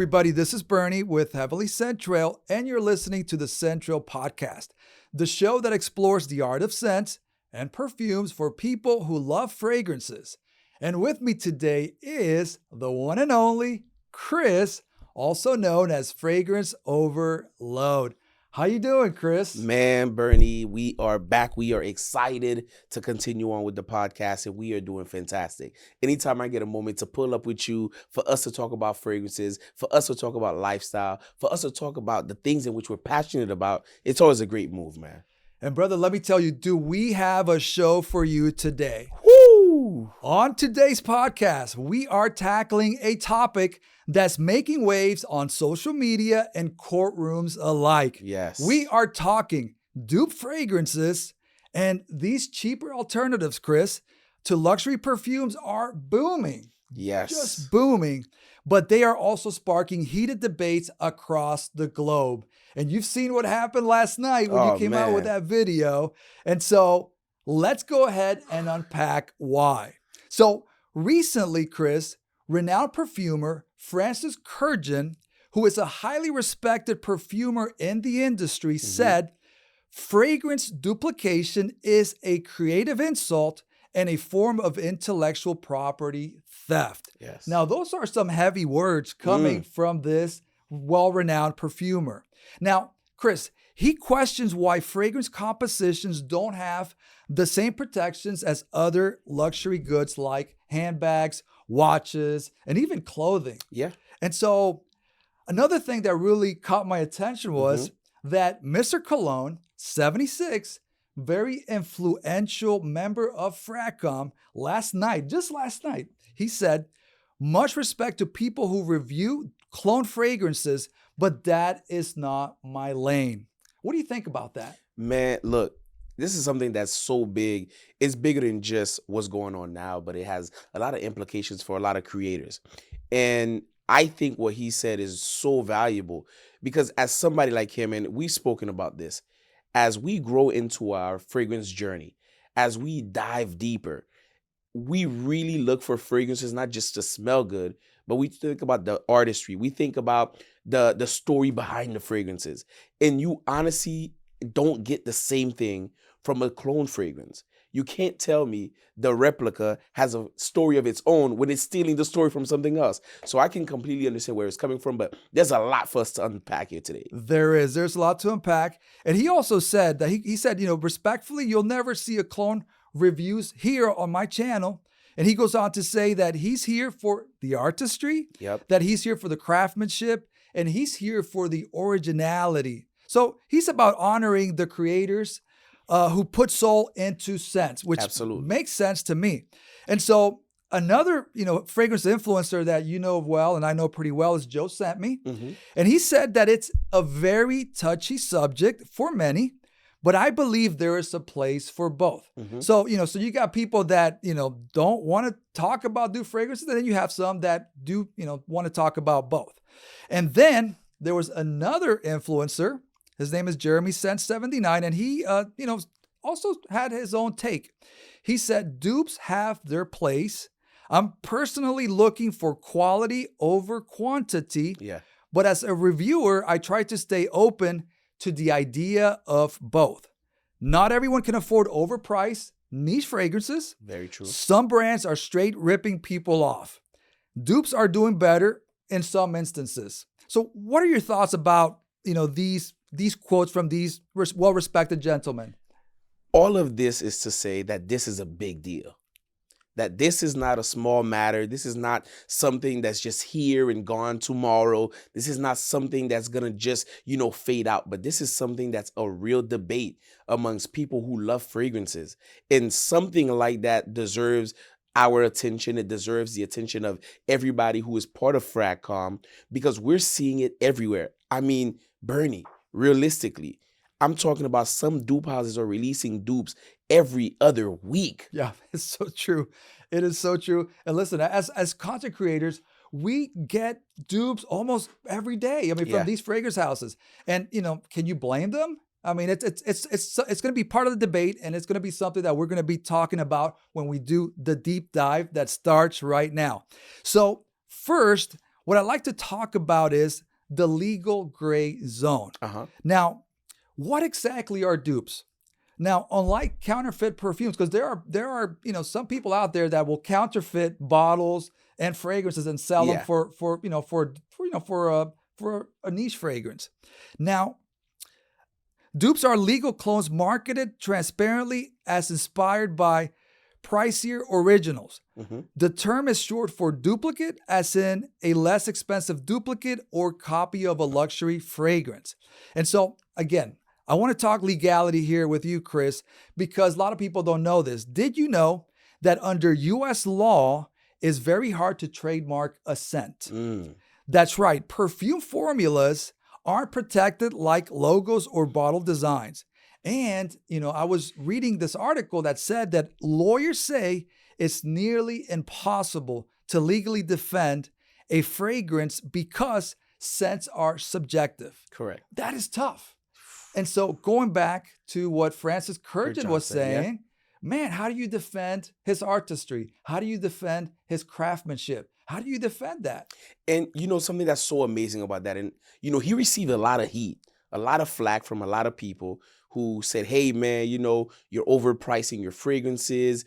everybody. This is Bernie with Heavily Central, and you're listening to the Central Podcast, the show that explores the art of scents and perfumes for people who love fragrances. And with me today is the one and only Chris, also known as Fragrance Overload. How you doing, Chris? Man, Bernie, we are back. We are excited to continue on with the podcast, and we are doing fantastic. Anytime I get a moment to pull up with you, for us to talk about fragrances, for us to talk about lifestyle, for us to talk about the things in which we're passionate about, it's always a great move, man. And brother, let me tell you, do we have a show for you today? Woo! On today's podcast, we are tackling a topic that's making waves on social media and courtrooms alike. Yes. We are talking dupe fragrances, and these cheaper alternatives, Chris, to luxury perfumes are booming. Yes. Just booming. But they are also sparking heated debates across the globe. And you've seen what happened last night when you came out with that video. And so let's go ahead and unpack why. So recently, Chris, renowned perfumer Francis Kurkdjian, who is a highly respected perfumer in the industry, said, fragrance duplication is a creative insult and a form of intellectual property theft. Yes. Now, those are some heavy words coming from this well-renowned perfumer. Now, Chris, he questions why fragrance compositions don't have the same protections as other luxury goods like handbags, watches, and even clothing. Yeah. And so another thing that really caught my attention was that Mr. Cologne, 76, very influential member of Fracom, just last night, he said, much respect to people who review clone fragrances, but that is not my lane. What do you think about that? Man, look, this is something that's so big. It's bigger than just what's going on now, but it has a lot of implications for a lot of creators. And I think what he said is so valuable because as somebody like him, and we've spoken about this, as we grow into our fragrance journey, as we dive deeper, we really look for fragrances not just to smell good, but we think about the artistry. We think about the story behind the fragrances. And you honestly don't get the same thing from a clone fragrance. You can't tell me the replica has a story of its own when it's stealing the story from something else. So I can completely understand where it's coming from, but there's a lot for us to unpack here today. There's a lot to unpack. And he also said that he said, respectfully, you'll never see a clone reviews here on my channel. And he goes on to say that he's here for the artistry, that he's here for the craftsmanship, and he's here for the originality. So he's about honoring the creators who put soul into scents, which makes sense to me. And so another, fragrance influencer that you know well and I know pretty well is Joescentme. And he said that it's a very touchy subject for many, but I believe there is a place for both. So, so you got people that, don't want to talk about dupe fragrances, and then you have some that do, want to talk about both. And then there was another influencer. His name is Jeremy Sense79, and he, also had his own take. He said, dupes have their place. I'm personally looking for quality over quantity. But as a reviewer, I try to stay open to the idea of both. Not everyone can afford overpriced niche fragrances. Very true. Some brands are straight ripping people off. Dupes are doing better in some instances. So what are your thoughts about, these quotes from these well-respected gentlemen? All of this is to say that this is a big deal. That this is not a small matter. This is not something that's just here and gone tomorrow. This is not something that's going to just, fade out. But this is something that's a real debate amongst people who love fragrances. And something like that deserves our attention. It deserves the attention of everybody who is part of Fracom because we're seeing it everywhere. I mean, Bernie, realistically, I'm talking about some dupe houses are releasing dupes every other week. Yeah, it's so true. It is so true. And listen, as content creators, we get dupes almost every day. I mean, from these fragrance houses. And, can you blame them? I mean, it's going to be part of the debate, and it's going to be something that we're going to be talking about when we do the deep dive that starts right now. So first, what I like to talk about is the legal gray zone. Now, what exactly are dupes? Now, unlike counterfeit perfumes, because there are some people out there that will counterfeit bottles and fragrances and sell them for a niche fragrance. Now, dupes are legal clones marketed transparently as inspired by pricier originals. The term is short for duplicate, as in a less expensive duplicate or copy of a luxury fragrance. And so, again, I want to talk legality here with you, Chris, because a lot of people don't know this. Did you know that under U.S. law, it's very hard to trademark a scent? That's right. Perfume formulas aren't protected like logos or bottle designs. And, I was reading this article that said that lawyers say it's nearly impossible to legally defend a fragrance because scents are subjective. Correct. That is tough. And so going back to what Francis Kurkdjian was saying, man, how do you defend his artistry? How do you defend his craftsmanship? How do you defend that? And something that's so amazing about that, and he received a lot of heat, a lot of flack from a lot of people who said, hey man, you're overpricing your fragrances.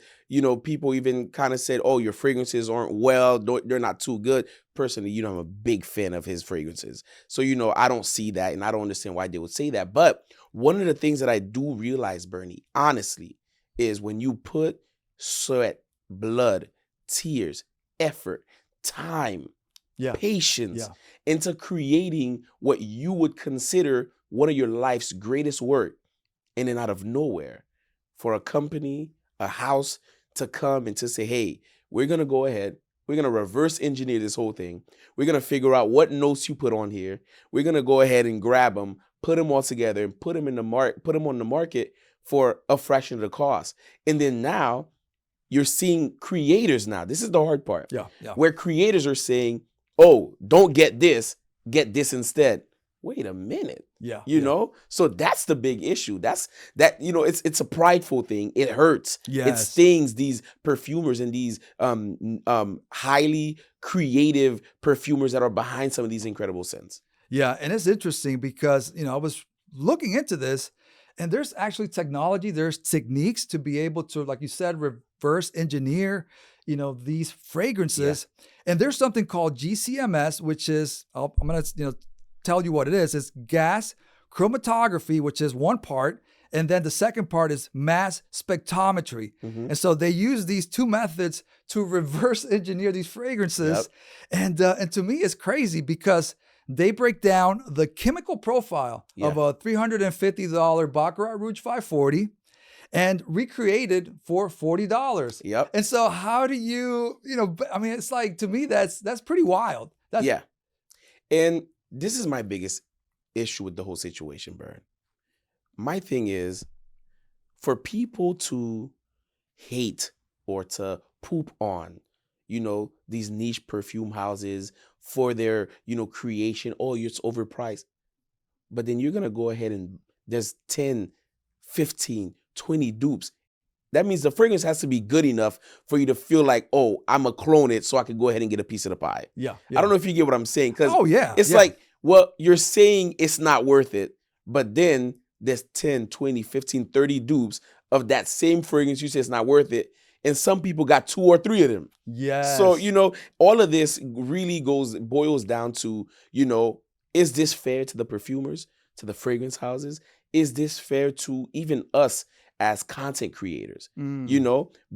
People even kind of said, oh, your fragrances aren't they're not too good. Personally, I'm a big fan of his fragrances. So, I don't see that, and I don't understand why they would say that. But one of the things that I do realize, Bernie, honestly, is when you put sweat, blood, tears, effort, time, patience into creating what you would consider one of your life's greatest work, and then out of nowhere, for a company, a house to come and to say, hey, we're going to go ahead, we're going to reverse engineer this whole thing. We're going to figure out what notes you put on here. We're going to go ahead and grab them, put them all together, and put them on the market for a fraction of the cost. And then now you're seeing creators now. This is the hard part. Where creators are saying, oh, don't get this instead. Wait a minute. So that's the big issue. It's a prideful thing. It hurts. It stings these perfumers and these highly creative perfumers that are behind some of these incredible scents. Yeah, and it's interesting because, I was looking into this, and there's actually technology, there's techniques to be able to, like you said, reverse engineer, these fragrances. And there's something called GCMS, which is, I'm going to, tell you what it is. It's gas chromatography, which is one part. And then the second part is mass spectrometry. And so they use these two methods to reverse engineer these fragrances. And to me, it's crazy because they break down the chemical profile of a $350 Baccarat Rouge 540 and recreated for $40. And so how do you, it's like, to me, that's pretty wild. And this is my biggest issue with the whole situation, Bern. My thing is, for people to hate or to poop on, these niche perfume houses for their, creation, oh, it's overpriced. But then you're going to go ahead and there's 10, 15, 20 dupes. That means the fragrance has to be good enough for you to feel like, oh, I'm a clone it so I can go ahead and get a piece of the pie. I don't know if you get what I'm saying. Because it's like, well, you're saying it's not worth it, but then there's 10, 20, 15, 30 dupes of that same fragrance you say it's not worth it. And some people got 2 or 3 of them. So, all of this really boils down to, is this fair to the perfumers, to the fragrance houses? Is this fair to even us as content creators?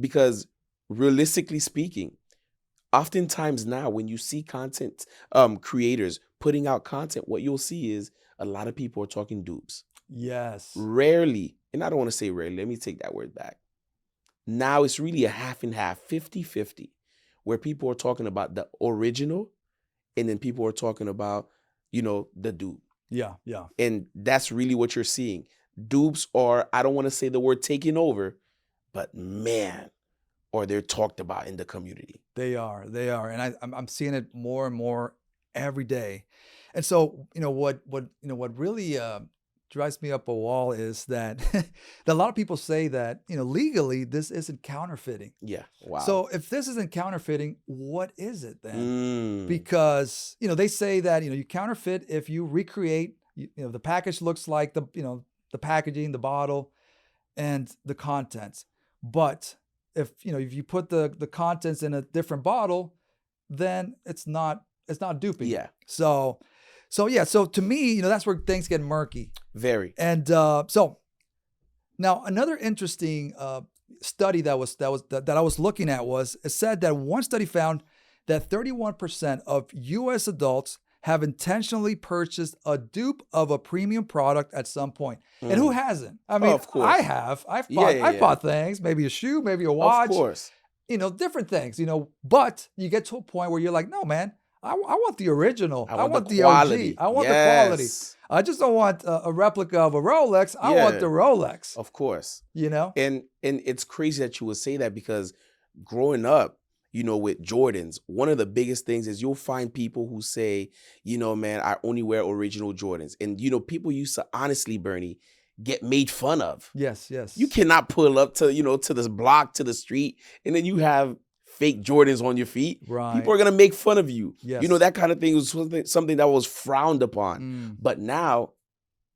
Because realistically speaking, oftentimes now when you see content creators putting out content, what you'll see is a lot of people are talking dupes. Rarely, and I don't want to say rarely, let me take that word back. Now it's really a half and half, 50-50, where people are talking about the original and then people are talking about, the dupe. And that's really what you're seeing. Dupes are, I don't want to say the word taking over, but man, or they're talked about in the community. They are. And I'm seeing it more and more every day. And so, what really drives me up a wall is that, that a lot of people say that, legally this isn't counterfeiting. Yeah. Wow. So if this isn't counterfeiting, what is it then? Mm. Because, they say that, you counterfeit if you recreate, the package looks like the packaging, the bottle, and the contents. But if you put the contents in a different bottle, then it's not duping. Yeah. So to me, that's where things get murky. Very. And so now another interesting study that I was looking at was, it said that one study found that 31% of U.S. adults have intentionally purchased a dupe of a premium product at some point. And who hasn't? I mean, of course. I have. I've bought things, maybe a shoe, maybe a watch. Of course. Different things, but you get to a point where you're like, no, man, I want the original. I want the quality. OG. I want the quality. I just don't want a replica of a Rolex. I want the Rolex. Of course. And it's crazy that you would say that, because growing up, with Jordans, one of the biggest things is you'll find people who say, man, I only wear original Jordans. And, people used to honestly, Bernie, get made fun of. Yes. You cannot pull up to, to this block, to the street, and then you have fake Jordans on your feet. Right. People are going to make fun of you. Yes. That kind of thing was something that was frowned upon. But now,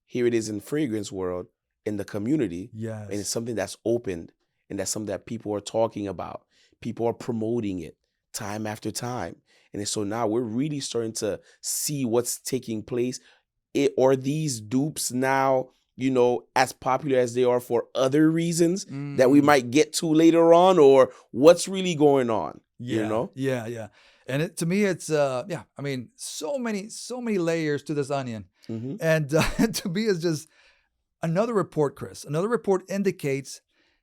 here it is in fragrance world, in the community. Yes. And it's something that's opened, and that's something that people are talking about. People are promoting it time after time. And so now we're really starting to see what's taking place. Are these dupes now, as popular as they are for other reasons that we might get to later on, or what's really going on? Yeah. And to me, it's so many layers to this onion. Mm-hmm. And to me, it's just another report, Chris. Another report indicates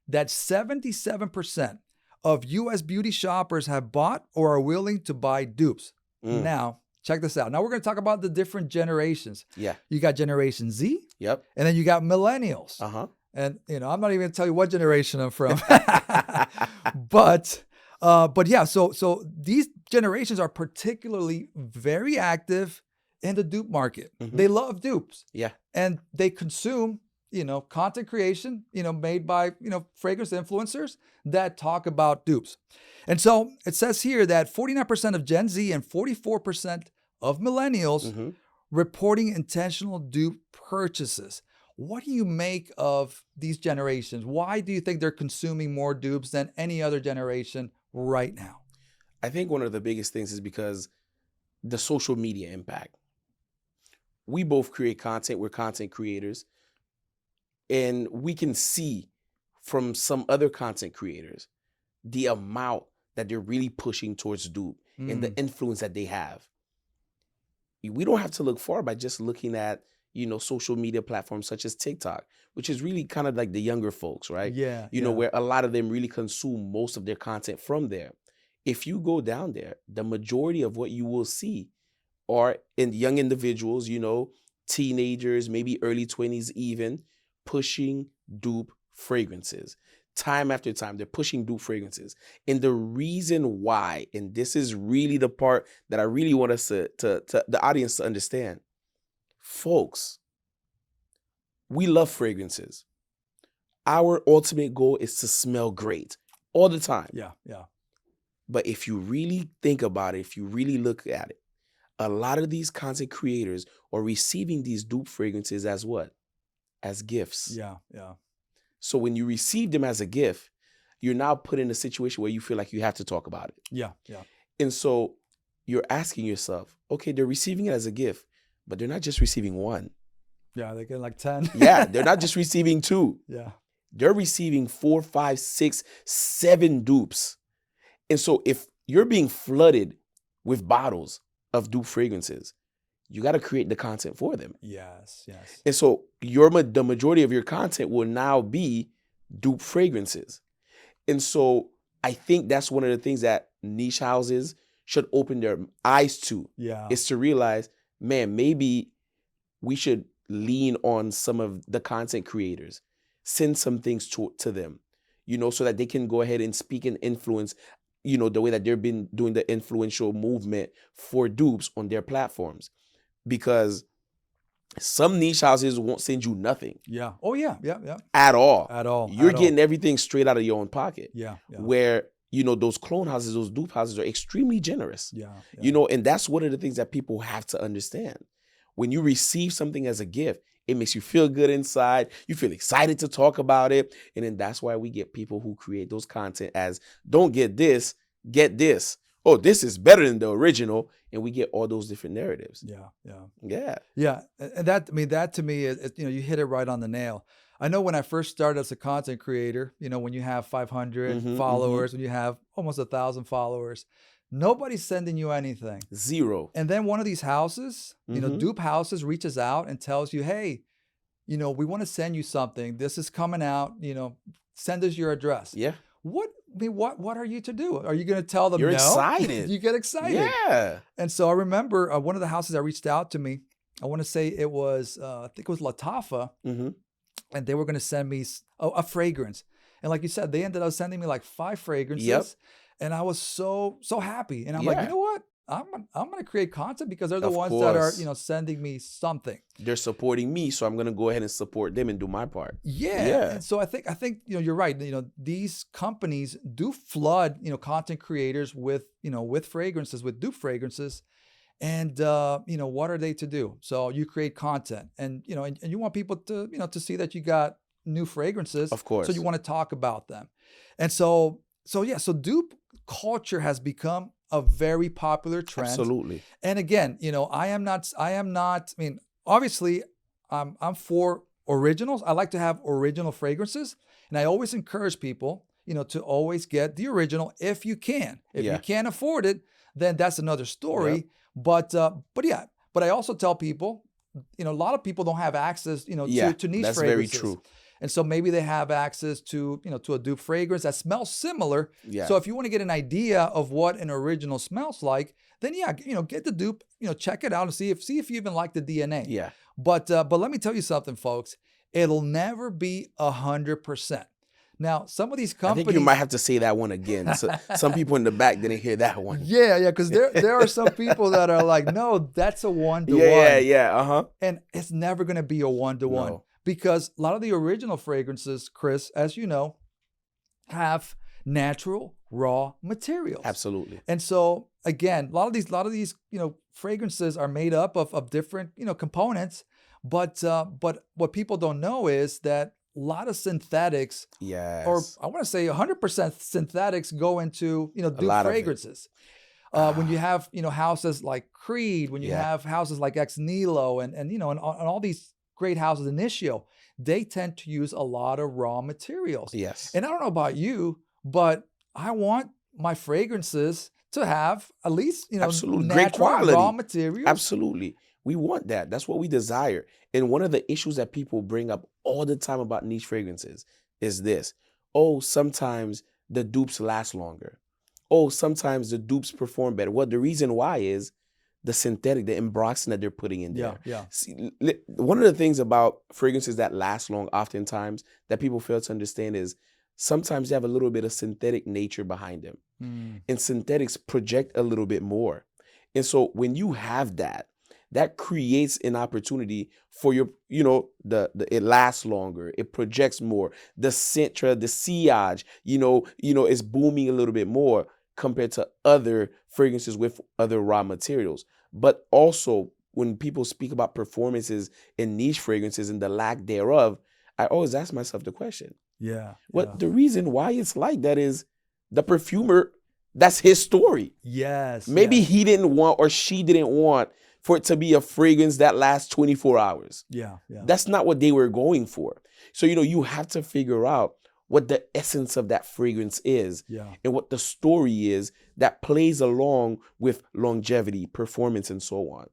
that 77% of U.S. beauty shoppers have bought or are willing to buy dupes. Now, check this out. Now we're going to talk about the different generations. Yeah. You got Generation Z. Yep. And then you got millennials. Uh-huh. And, I'm not even going to tell you what generation I'm from. But yeah, so these generations are particularly very active in the dupe market. Mm-hmm. They love dupes. Yeah. And they consume, content creation, made by, fragrance influencers that talk about dupes. And so it says here that 49% of Gen Z and 44% of millennials reporting intentional dupe purchases. What do you make of these generations? Why do you think they're consuming more dupes than any other generation right now? I think one of the biggest things is because the social media impact. We both create content. We're content creators. And we can see from some other content creators the amount that they're really pushing towards dupe and the influence that they have. We don't have to look far by just looking at, social media platforms such as TikTok, which is really kind of like the younger folks, right? Yeah. Where a lot of them really consume most of their content from there. If you go down there, the majority of what you will see are in young individuals, teenagers, maybe early 20s even, pushing dupe fragrances. Time after time, they're pushing dupe fragrances. And the reason why, and this is really the part that I really want us to the audience to understand. Folks, we love fragrances. Our ultimate goal is to smell great all the time. Yeah. But if you really think about it, if you really look at it, a lot of these content creators are receiving these dupe fragrances as what? As gifts. Yeah. So when you receive them as a gift, you're now put in a situation where you feel like you have to talk about it. Yeah. And so you're asking yourself, okay, they're receiving it as a gift, but they're not just receiving one. Yeah, they're getting like 10. Yeah, they're not just receiving two. Yeah. They're receiving 4, 5, 6, 7 dupes. And so if you're being flooded with bottles of dupe fragrances, you got to create the content for them. Yes. And so the majority of your content will now be dupe fragrances. And so I think that's one of the things that niche houses should open their eyes to. Yeah. Is to realize, man, maybe we should lean on some of the content creators, send some things to them, so that they can go ahead and speak and influence, the way that they've been doing the influential movement for dupes on their platforms. Because Some niche houses won't send you nothing Yeah. Oh yeah. Yeah. Yeah. at all. At all. You're at all. getting everything straight out of your own pocket. Yeah. Yeah. Where, those clone houses, those dupe houses are extremely generous. Yeah. Yeah. And that's one of the things that people have to understand. When you receive something as a gift, it makes you feel good inside. You feel excited to talk about it. And then that's why we get people who create those content as, don't get this, get this. Oh, this is better than the original. And we get all those different narratives. Yeah. Yeah. Yeah. Yeah. And that to me is, you hit it right on the nail. I know when I first started as a content creator, when you have 500 followers, when you have almost 1,000 followers, nobody's sending you anything. Zero. And then one of these houses, dupe houses, reaches out and tells you, hey, we want to send you something. This is coming out, send us your address. Yeah. What are you to do? Are you going to tell them You're no? excited. You get excited. Yeah. And so I remember one of the houses that reached out to me, I want to say it was, I think it was Latafa, and they were going to send me a fragrance. And like you said, they ended up sending me like 5 fragrances. Yep. And I was so happy. And I'm Yeah. like, you know what? I'm going to create content because they're the Of ones that are, course. sending me something. They're supporting me, so I'm going to go ahead and support them and do my part. Yeah. And so I think, you're right. These companies do flood, content creators with, with fragrances, with dupe fragrances. And, what are they to do? So you create content and, and you want people to, to see that you got new fragrances. Of course. So you want to talk about them. And so dupe culture has become a very popular trend. Absolutely. And again, I am not, obviously I'm for originals. I like to have original fragrances. And I always encourage people, to always get the original if you can. If you can't afford it, then that's another story. Yep. But I also tell people, a lot of people don't have access, to niche fragrances. That's very true. And so maybe they have access to, to a dupe fragrance that smells similar. Yeah. So if you want to get an idea of what an original smells like, then get the dupe, check it out and see if you even like the DNA. Yeah. But let me tell you something, folks. It'll never be 100%. Now, some of these companies, I think you might have to say that one again. So some people in the back didn't hear that one. Yeah, because there are some people that are like, no, that's a 1-to-1. Yeah. And it's never going to be a 1-to-1. No. Because a lot of the original fragrances, Chris, as you know, have natural raw materials. Absolutely. And so again, a lot of these, fragrances are made up of different, components. But what people don't know is that a lot of synthetics, or I want to say 100% synthetics go into, dupe fragrances. When you have, houses like Creed, when you have houses like Ex Nihilo and all these great houses, Initio, they tend to use a lot of raw materials. Yes. And I don't know about you, but I want my fragrances to have at least, absolutely natural great quality raw materials. Absolutely. We want that. That's what we desire. And one of the issues that people bring up all the time about niche fragrances is this. Oh, sometimes the dupes last longer. Oh, sometimes the dupes perform better. Well, the reason why is the synthetic, the embroxin that they're putting in there. Yeah. See, one of the things about fragrances that last long oftentimes that people fail to understand is sometimes they have a little bit of synthetic nature behind them. And synthetics project a little bit more. And so when you have that creates an opportunity for your, it lasts longer. It projects more. The Sintra, the sillage, is booming a little bit more compared to other fragrances with other raw materials. But also when people speak about performances in niche fragrances and the lack thereof, I always ask myself the question. The reason why it's like that is the perfumer, that's his story. Yes. Maybe he didn't want or she didn't want for it to be a fragrance that lasts 24 hours. Yeah. That's not what they were going for. So, you have to figure out what the essence of that fragrance is and what the story is that plays along with longevity, performance, and so on.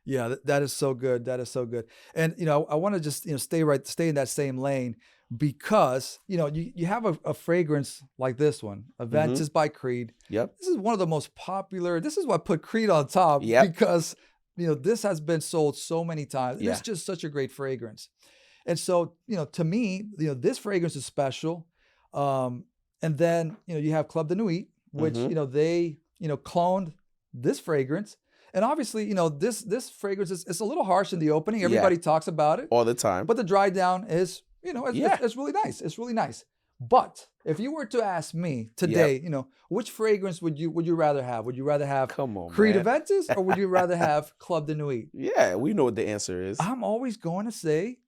Yeah, that is so good. That is so good. And, I want to just, stay in that same lane because, you have a fragrance like this one, Aventus by Creed. Yep. This is one of the most popular. This is what put Creed on top because, this has been sold so many times. It's just such a great fragrance. And so, to me, this fragrance is special. And then, you have Club de Nuit, which, they, cloned this fragrance. And obviously, this fragrance is a little harsh in the opening. Everybody talks about it. All the time. But the dry down is, it's really nice. It's really nice. But if you were to ask me today, which fragrance would you rather have? Would you rather have Creed Aventus or would you rather have Club de Nuit? Yeah, we know what the answer is. I'm always going to say,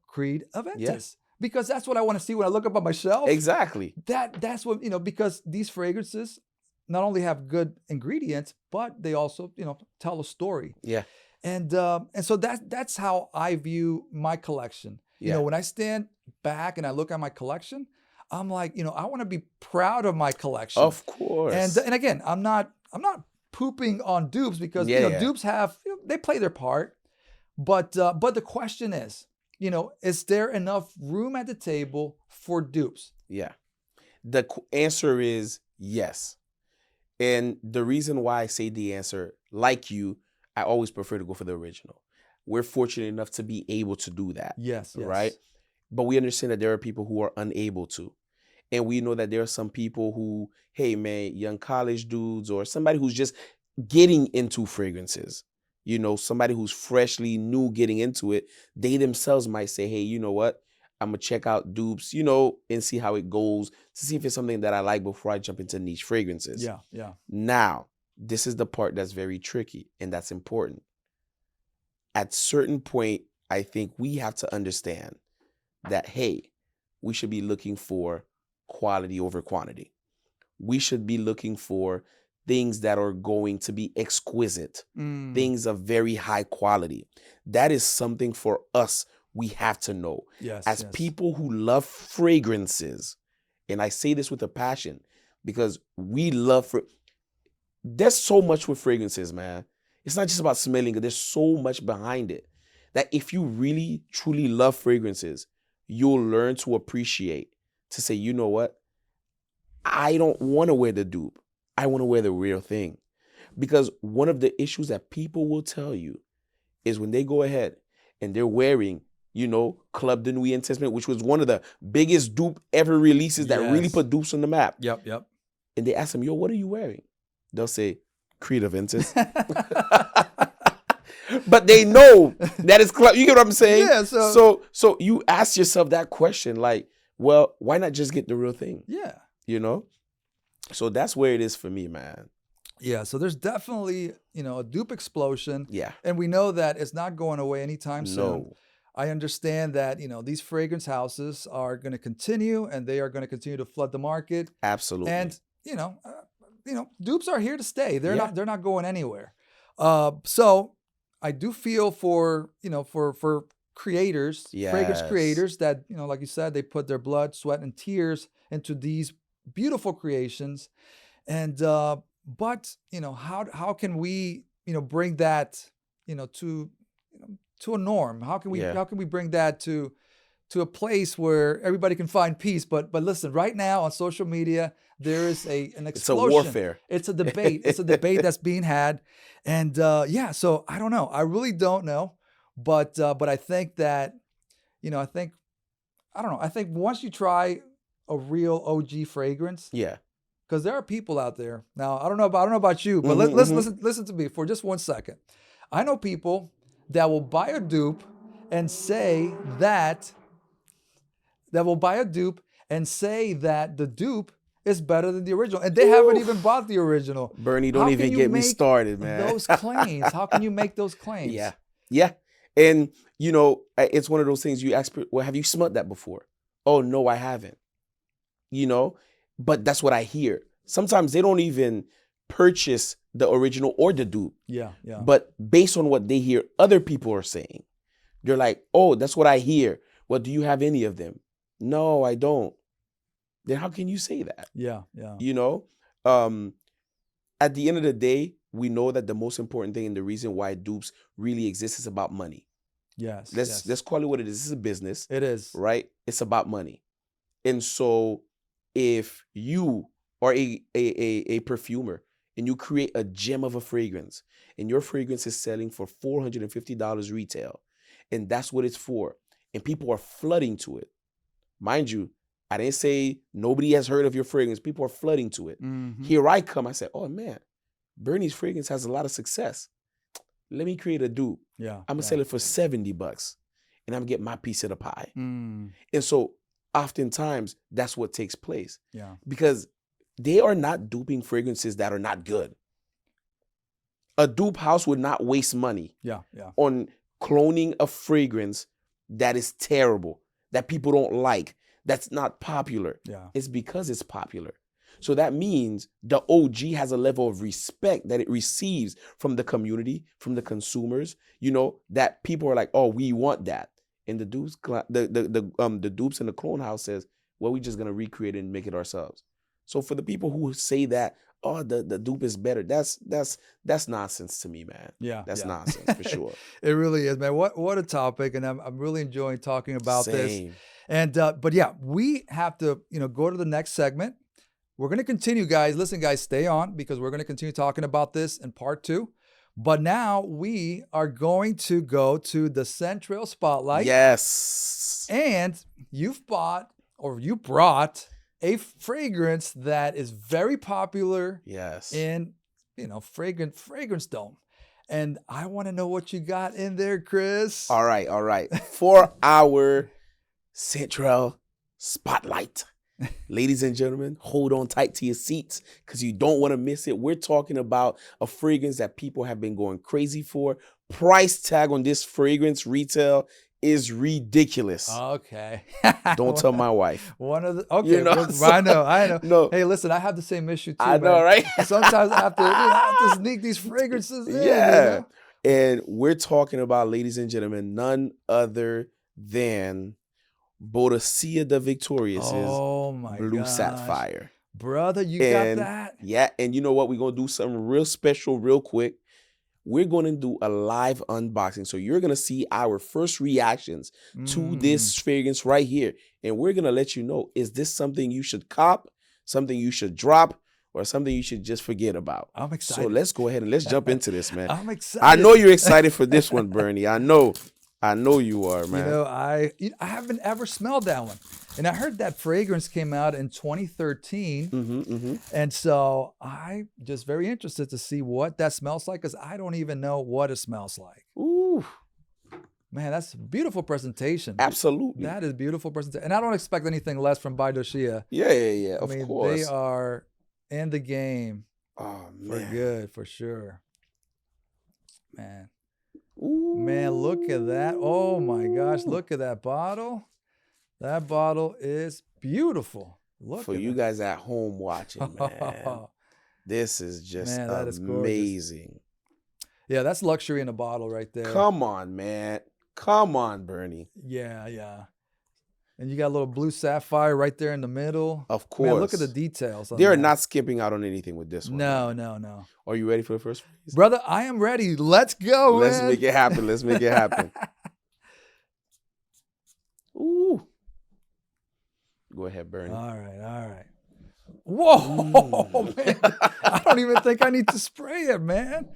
Creed Aventus. Yeah. Because that's what I want to see when I look up on my shelf. Exactly. That's what, because these fragrances not only have good ingredients, but they also, tell a story. Yeah. And so that's how I view my collection. Yeah. When I stand back and I look at my collection, I'm like, I want to be proud of my collection. Of course. And again, I'm not pooping on Dupes because Dupes have they play their part, but the question is there enough room at the table for Dupes? Yeah, the answer is yes, and the reason why I say the answer, like you, I always prefer to go for the original. We're fortunate enough to be able to do that. Yes. Right, but we understand that there are people who are unable to. And we know that there are some people who, hey, man, young college dudes or somebody who's just getting into fragrances, somebody who's freshly new getting into it, they themselves might say, hey, you know what? I'm going to check out Dupes, and see how it goes to see if it's something that I like before I jump into niche fragrances. Yeah. Now, this is the part that's very tricky and that's important. At certain point, I think we have to understand that, hey, we should be looking for quality over quantity. We should be looking for things that are going to be exquisite, things of very high quality. That is something for us we have to know. As people who love fragrances, and I say this with a passion because we love there's so much with fragrances, man. It's not just about smelling it. There's so much behind it that if you really, truly love fragrances, you'll learn to appreciate, to say, you know what? I don't want to wear the dupe. I want to wear the real thing. Because one of the issues that people will tell you is when they go ahead and they're wearing, Club de Nuit Intensement, which was one of the biggest dupe ever releases that really put dupes on the map. Yep. And they ask them, yo, what are you wearing? They'll say, Creed Aventus. But they know that it's club. You get what I'm saying? Yeah. So you ask yourself that question, like, well, why not just get the real thing? Yeah. So that's where it is for me, man. Yeah. So there's definitely, a dupe explosion. Yeah. And we know that it's not going away anytime soon. No. I understand that, these fragrance houses are going to continue and they are going to continue to flood the market. Absolutely. And, dupes are here to stay. They're not going anywhere. So I do feel for creators, fragrance creators that, like you said, they put their blood, sweat, and tears into these beautiful creations. And, but, how can we, bring that, to a norm? How can we bring that to a place where everybody can find peace? But listen, right now on social media, there is an explosion. It's a warfare. It's a debate. It's a debate that's being had. And so I don't know. I really don't know. But I think that, I think once you try a real OG fragrance. Yeah. Because there are people out there. Now, I don't know about you, but listen to me for just 1 second. I know people that will buy a dupe and say that the dupe is better than the original. And they haven't even bought the original. Bernie, don't even get me started, man. Those claims. How can you make those claims? Yeah. Yeah. And, it's one of those things you ask, well, have you smelled that before? Oh, no, I haven't. But that's what I hear. Sometimes they don't even purchase the original or the dupe. Yeah. But based on what they hear other people are saying, they're like, oh, that's what I hear. Well, do you have any of them? No, I don't. Then how can you say that? Yeah. At the end of the day, we know that the most important thing and the reason why dupes really exist is about money. Yes. Let's call it what it is. This is a business. It is. Right? It's about money. And so if you are a perfumer and you create a gem of a fragrance and your fragrance is selling for $450 retail, and that's what it's for, and people are flooding to it. Mind you, I didn't say nobody has heard of your fragrance. People are flooding to it. Mm-hmm. Here I come. I said, oh, man, Bernie's fragrance has a lot of success. let me create a dupe. Yeah. I'm gonna sell it for $70 and I'm gonna get my piece of the pie. Mm, And so oftentimes that's what takes place yeah. because they are not duping fragrances that are not good. A dupe house would not waste money Yeah. Yeah. on cloning a fragrance that is terrible, that people don't like, that's not popular. Yeah. It's because it's popular. So that means the OG has a level of respect that it receives from the community, from the consumers, that people are like, oh, we want that. And the dupes, the dupes in the clone house says, well, we're just gonna recreate it and make it ourselves. So for the people who say that, oh, the dupe is better, that's nonsense to me, man. Yeah. That's yeah. nonsense for sure. It really is, man. What a topic, and I'm really enjoying talking about this. Same. And but yeah, we have to go to the next segment. We're going to continue, guys. Listen, guys, stay on because we're going to continue talking about this in part 2. But now we are going to go to the Central Spotlight. Yes. And you brought a fragrance that is very popular. Yes. In fragrance dome. And I want to know what you got in there, Chris. All right. For our Central Spotlight. Ladies and gentlemen, hold on tight to your seats because you don't want to miss it. We're talking about a fragrance that people have been going crazy for. Price tag on this fragrance retail is ridiculous. Okay. Don't tell my wife. Okay. I know. No. Hey, listen, I have the same issue too. I know, man. right? Sometimes I have to sneak these fragrances in. Yeah. And we're talking about, ladies and gentlemen, none other than Baodicea The Victorious' Blue Sapphire. Brother, you got that? Yeah, and you know what? We're going to do something real special real quick. We're going to do a live unboxing. So you're going to see our first reactions to this fragrance right here. And we're going to let you know, is this something you should cop, something you should drop, or something you should just forget about? I'm excited. So let's go ahead and let's jump into this, man. I'm excited. I know you're excited for this one, Bernie. I know you are, man. I haven't ever smelled that one. And I heard that fragrance came out in 2013. And so I'm just very interested to see what that smells like because I don't even know what it smells like. Ooh. Man, that's a beautiful presentation. Absolutely. That is beautiful presentation. And I don't expect anything less from Baodicea. Yeah. Of course. They are in the game for good, for sure. Man. Ooh. Man, look at that. Oh my gosh, look at that bottle. That bottle is beautiful. Look for you guys at home watching, man. This is just amazing. Yeah, that's luxury in a bottle right there. Come on, man. Come on, Bernie. Yeah. And you got a little blue sapphire right there in the middle. Of course. Man, look at the details. They're not skipping out on anything with this one. No. Are you ready for the first phrase? Brother, I am ready. Let's go, Let's make it happen. Ooh. Go ahead, Bernie. All right. Whoa, man. I don't even think I need to spray it, man.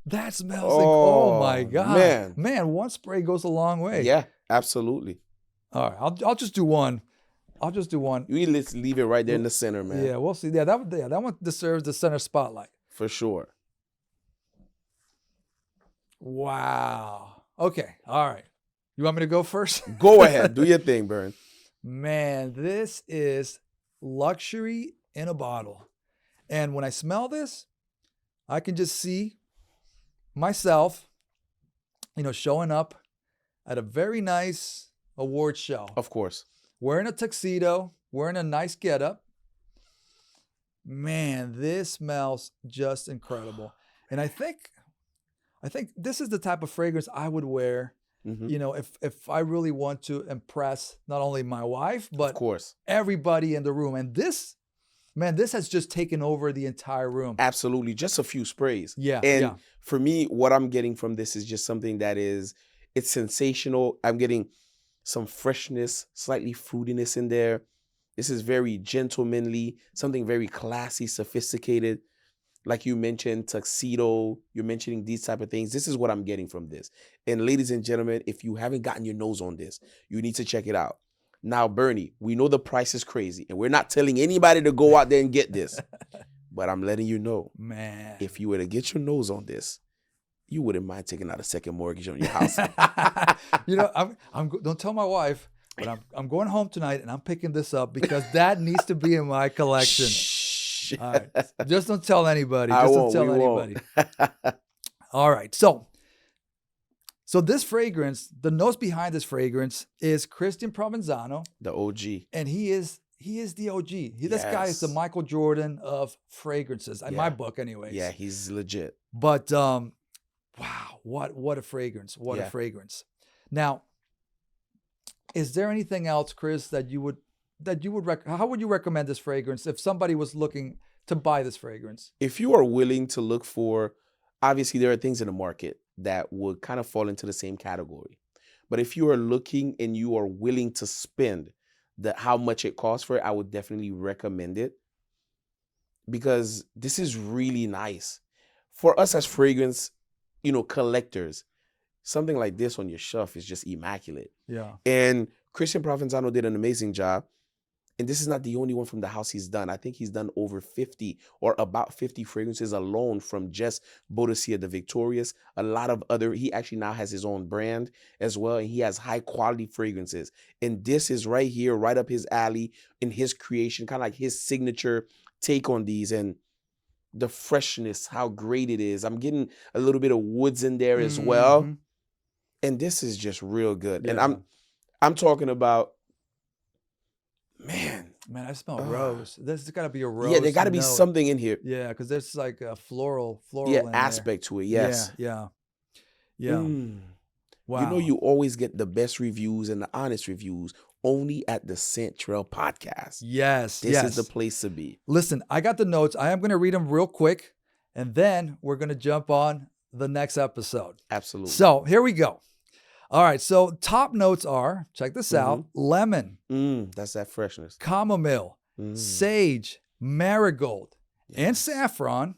That smells like, oh my God. Man, one spray goes a long way. Yeah, absolutely. All right, I'll just do one. Let's leave it right there in the center, man. Yeah, we'll see. Yeah, that one deserves the center spotlight. For sure. Wow. Okay. All right. You want me to go first? Go ahead. Do your thing, Bern. Man, this is luxury in a bottle. And when I smell this, I can just see myself, showing up at a very nice award show. Of course. Wearing a tuxedo, wearing a nice getup. Man, this smells just incredible. And I think this is the type of fragrance I would wear, if I really want to impress not only my wife, but of course, everybody in the room. And this has just taken over the entire room. Absolutely. Just a few sprays. Yeah. And for me, what I'm getting from this is just something that it's sensational. I'm getting some freshness, slightly fruitiness in there. This is very gentlemanly, something very classy, sophisticated. Like you mentioned, tuxedo, you're mentioning these type of things. This is what I'm getting from this. And ladies and gentlemen, if you haven't gotten your nose on this, you need to check it out. Now, Bernie, we know the price is crazy, and we're not telling anybody to go out there and get this. But I'm letting you know, man, if you were to get your nose on this, you wouldn't mind taking out a second mortgage on your house. Don't tell my wife, but I'm going home tonight and I'm picking this up because that needs to be in my collection. Shh. All right. Just don't tell anybody. I Just won't, don't tell we anybody. won't. All right. So this fragrance, the notes behind this fragrance is Christian Provenzano, The OG. and he is the OG. This guy is the Yes. Michael Jordan of fragrances, in my Yeah. book, anyways. Yeah, he's legit. But wow, what a fragrance! What a Yeah. fragrance! Now, is there anything else, Chris, that you would how would you recommend this fragrance if somebody was looking to buy this fragrance? If you are willing to look for, obviously there are things in the market that would kind of fall into the same category. But if you are looking and you are willing to spend how much it costs for it, I would definitely recommend it, because this is really nice. For us as fragrance, collectors, something like this on your shelf is just immaculate. Yeah. And Christian Provenzano did an amazing job. And this is not the only one from the house he's done. I think he's done over 50 or about 50 fragrances alone from just Baodicea The Victorious. A lot of he actually now has his own brand as well. And he has high quality fragrances. And this is right here, right up his alley in his creation, kind of like his signature take on these. And the freshness, how great it is. I'm getting a little bit of woods in there as well. Mhm. And this is just real good. Yeah. And I'm talking about, man, I smell rose. There's got to be a rose. yeah, there got to be note. something in here. Yeah, because there's like a floral Yeah, in there. aspect to it. Yes. Yeah. Mm. Wow. You always get the best reviews and the honest reviews only at the Scent Trail podcast. Yes. This is the place to be. Listen, I got the notes. I am going to read them real quick, and then we're going to jump on the next episode. Absolutely. So here we go. All right. So top notes are, check this out: lemon, That's that freshness. chamomile, sage, marigold, and Yes. saffron.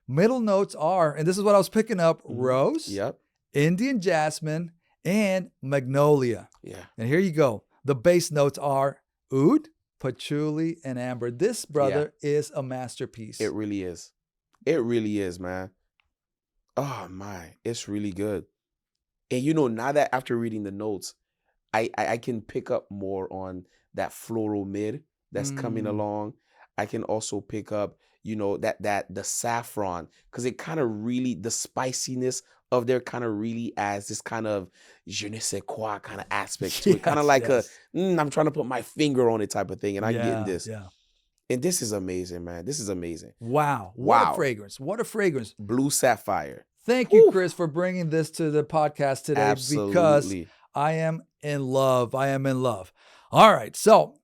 Middle notes are, and this is what I was picking up: rose, Yep. Indian jasmine, and magnolia. Yeah. And here you go. The base notes are oud, patchouli, and amber. This, brother, is a masterpiece. It really is. It really is, man. Oh my, it's really good. And now that after reading the notes, I can pick up more on that floral mid that's coming along. I can also pick up, that the saffron, because it kind of really, the spiciness of there kind of really adds this kind of je ne sais quoi kind of aspect to it. Kind of like I'm trying to put my finger on it type of thing. And I get this. Yeah. And this is amazing, man. This is amazing. Wow. What a fragrance. What a fragrance. Blue Sapphire. Thank you, Chris, for bringing this to the podcast today. Absolutely. Because I am in love. I am in love. All right. So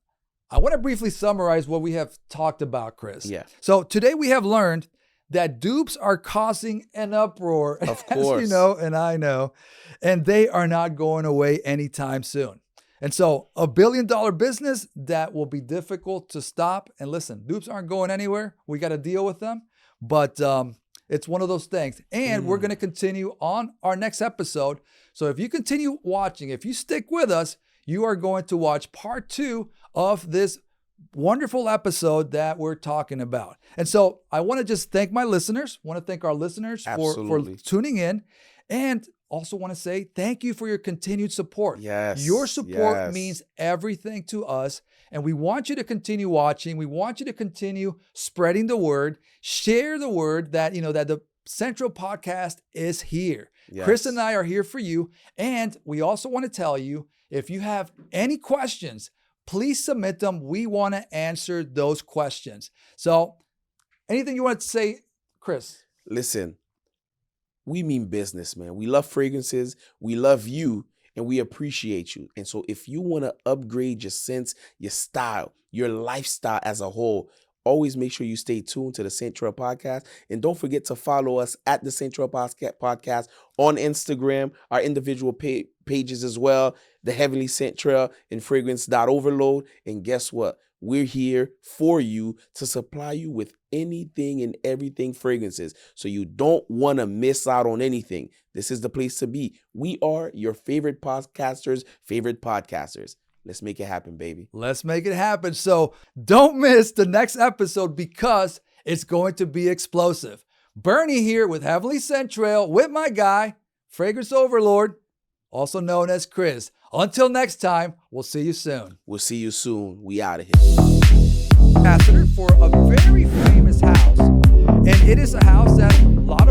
I want to briefly summarize what we have talked about, Chris. Yeah. So today we have learned that dupes are causing an uproar. Of course. As you know, and I know. And they are not going away anytime soon. And so $1 billion business, that will be difficult to stop. And listen, dupes aren't going anywhere. We got to deal with them. But it's one of those things. And we're going to continue on our next episode. So if you continue watching, if you stick with us, you are going to watch part 2 of this wonderful episode that we're talking about. And so I want to just thank my listeners. I want to thank our listeners for tuning in. And also want to say thank you for your continued support. Yes. Your support means everything to us. And we want you to continue watching. We want you to continue spreading the word. Share the word that, that the Central Podcast is here. Yes. Chris and I are here for you. And we also want to tell you, if you have any questions, please submit them. We want to answer those questions. So anything you want to say, Chris? Listen, we mean business, man. We love fragrances. We love you. And we appreciate you. And so if you want to upgrade your sense, your style, your lifestyle as a whole, always make sure you stay tuned to the Scent Trail Podcast. And don't forget to follow us at the Scent Trail Podcast on Instagram, our individual pages as well, the Heavenly Scent Trail and Fragrance.Overload. And guess what? We're here for you to supply you with anything and everything fragrances. So you don't want to miss out on anything. This is the place to be. We are your favorite podcasters' favorite podcasters. Let's make it happen, baby. Let's make it happen. So don't miss the next episode because it's going to be explosive. Bernie here with Heavenly Scent Trail with my guy, Fragrance Overlord, also known as Chris. Until next time, we'll see you soon. We'll see you soon. We out of here. Ambassador for a very famous house, and it is a house that a lot